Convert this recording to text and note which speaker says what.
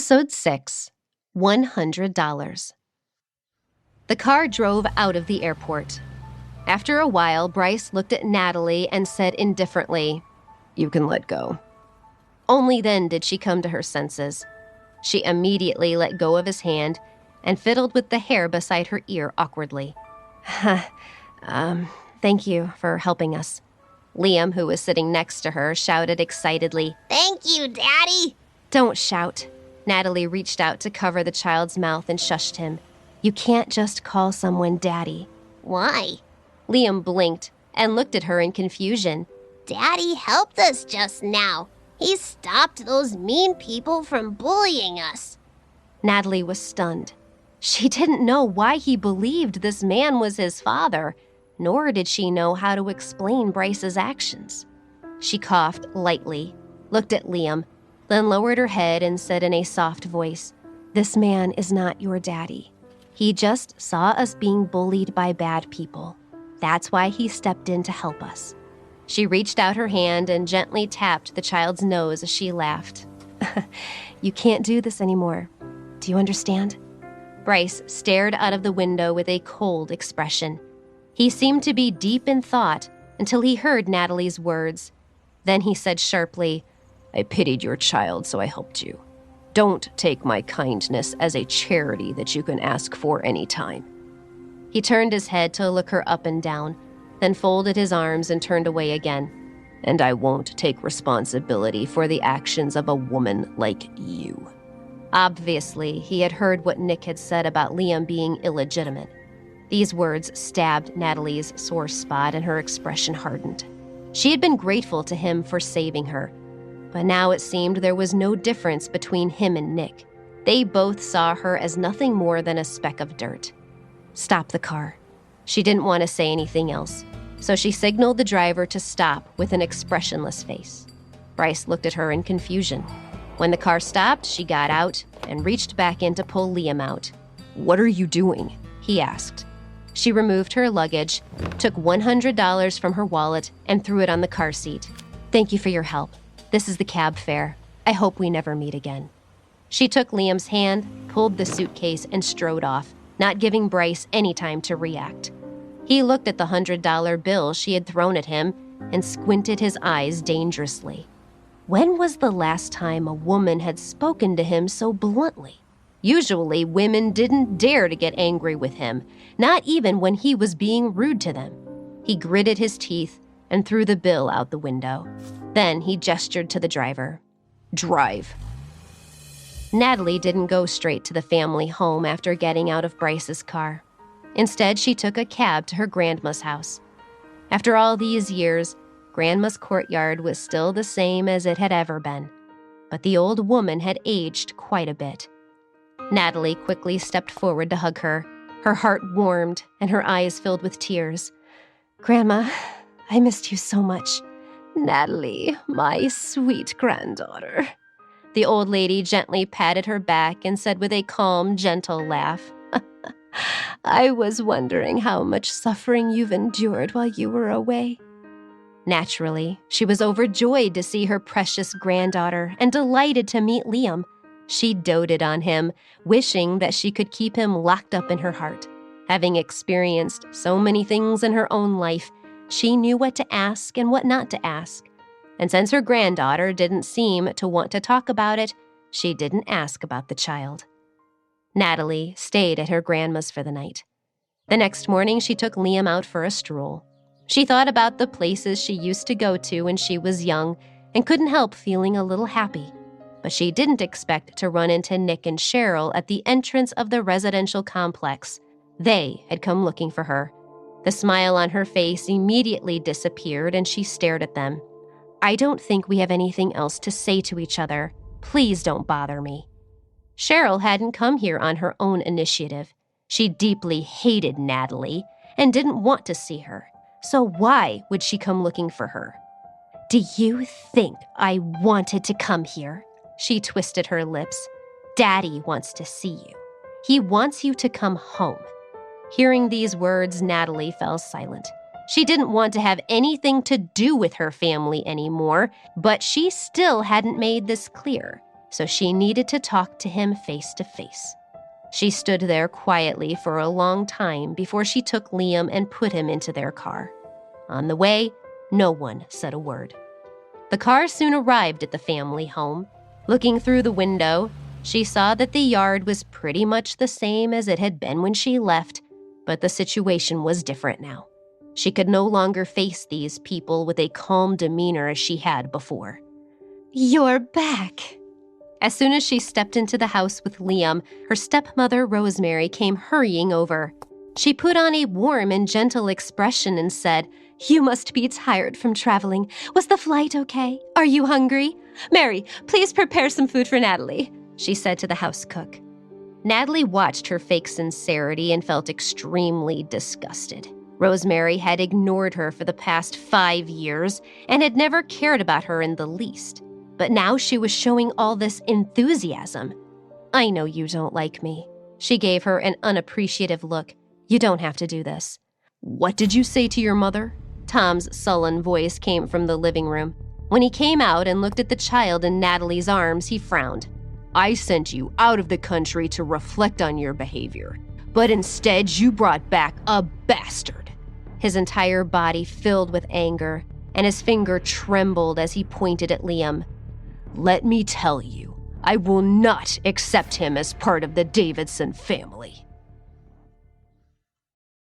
Speaker 1: Episode 6 $100. The car drove out of the airport. After a while, Bryce looked at Natalie and said indifferently, "You can let go." Only then did she come to her senses. She immediately let go of his hand and fiddled with the hair beside her ear awkwardly. Thank you for helping us." Liam, who was sitting next to her, shouted excitedly,
Speaker 2: "Thank you, Daddy!"
Speaker 1: "Don't shout." Natalie reached out to cover the child's mouth and shushed him. "You can't just call someone Daddy."
Speaker 2: "Why?"
Speaker 1: Liam blinked and looked at her in confusion.
Speaker 2: "Daddy helped us just now. He stopped those mean people from bullying us."
Speaker 1: Natalie was stunned. She didn't know why he believed this man was his father, nor did she know how to explain Bryce's actions. She coughed lightly, looked at Liam, then lowered her head and said in a soft voice, "This man is not your daddy. He just saw us being bullied by bad people. That's why he stepped in to help us." She reached out her hand and gently tapped the child's nose as she laughed. "You can't do this anymore. Do you understand?" Bryce stared out of the window with a cold expression. He seemed to be deep in thought until he heard Natalie's words. Then he said sharply, "I pitied your child, so I helped you. Don't take my kindness as a charity that you can ask for any time." He turned his head to look her up and down, then folded his arms and turned away again. "And I won't take responsibility for the actions of a woman like you." Obviously, he had heard what Nick had said about Liam being illegitimate. These words stabbed Natalie's sore spot and her expression hardened. She had been grateful to him for saving her, but now it seemed there was no difference between him and Nick. They both saw her as nothing more than a speck of dirt. "Stop the car." She didn't want to say anything else, so she signaled the driver to stop with an expressionless face. Bryce looked at her in confusion. When the car stopped, she got out and reached back in to pull Liam out. "What are you doing?" he asked. She removed her luggage, took $100 from her wallet, and threw it on the car seat. "Thank you for your help. This is the cab fare. I hope we never meet again." She took Liam's hand, pulled the suitcase, and strode off, not giving Bryce any time to react. He looked at the $100 bill she had thrown at him and squinted his eyes dangerously. When was the last time a woman had spoken to him so bluntly? Usually, women didn't dare to get angry with him, not even when he was being rude to them. He gritted his teeth and threw the bill out the window. Then he gestured to the driver. "Drive." Natalie didn't go straight to the family home after getting out of Bryce's car. Instead, she took a cab to her grandma's house. After all these years, Grandma's courtyard was still the same as it had ever been, but the old woman had aged quite a bit. Natalie quickly stepped forward to hug her. Her heart warmed and her eyes filled with tears. "Grandma, I missed you so much." "Natalie, my sweet granddaughter." The old lady gently patted her back and said with a calm, gentle laugh, "I was wondering how much suffering you've endured while you were away." Naturally, she was overjoyed to see her precious granddaughter and delighted to meet Liam. She doted on him, wishing that she could keep him locked up in her heart. Having experienced so many things in her own life, she knew what to ask and what not to ask. And since her granddaughter didn't seem to want to talk about it, she didn't ask about the child. Natalie stayed at her grandma's for the night. The next morning, she took Liam out for a stroll. She thought about the places she used to go to when she was young and couldn't help feeling a little happy. But she didn't expect to run into Nick and Cheryl at the entrance of the residential complex. They had come looking for her. The smile on her face immediately disappeared and she stared at them. "I don't think we have anything else to say to each other. Please don't bother me." Cheryl hadn't come here on her own initiative. She deeply hated Natalie and didn't want to see her. So why would she come looking for her? "Do you think I wanted to come here?" She twisted her lips. "Daddy wants to see you. He wants you to come home." Hearing these words, Natalie fell silent. She didn't want to have anything to do with her family anymore, but she still hadn't made this clear. so she needed to talk to him face to face. She stood there quietly for a long time before she took Liam and put him into their car. On the way, no one said a word. The car soon arrived at the family home. Looking through the window, she saw that the yard was pretty much the same as it had been when she left, but the situation was different now. She could no longer face these people with a calm demeanor as she had before. "You're back." As soon as she stepped into the house with Liam, her stepmother, Rosemary, came hurrying over. She put on a warm and gentle expression and said, "You must be tired from traveling. Was the flight okay? Are you hungry? Mary, please prepare some food for Natalie," she said to the house cook. Natalie watched her fake sincerity and felt extremely disgusted. Rosemary had ignored her for the past 5 years and had never cared about her in the least. But now she was showing all this enthusiasm. "I know you don't like me." She gave her an unappreciative look. "You don't have to do this." "What did you say to your mother?" Tom's sullen voice came from the living room. When he came out and looked at the child in Natalie's arms, he frowned. "I sent you out of the country to reflect on your behavior, but instead you brought back a bastard." His entire body filled with anger, and his finger trembled as he pointed at Liam. "Let me tell you, I will not accept him as part of the Davidson family."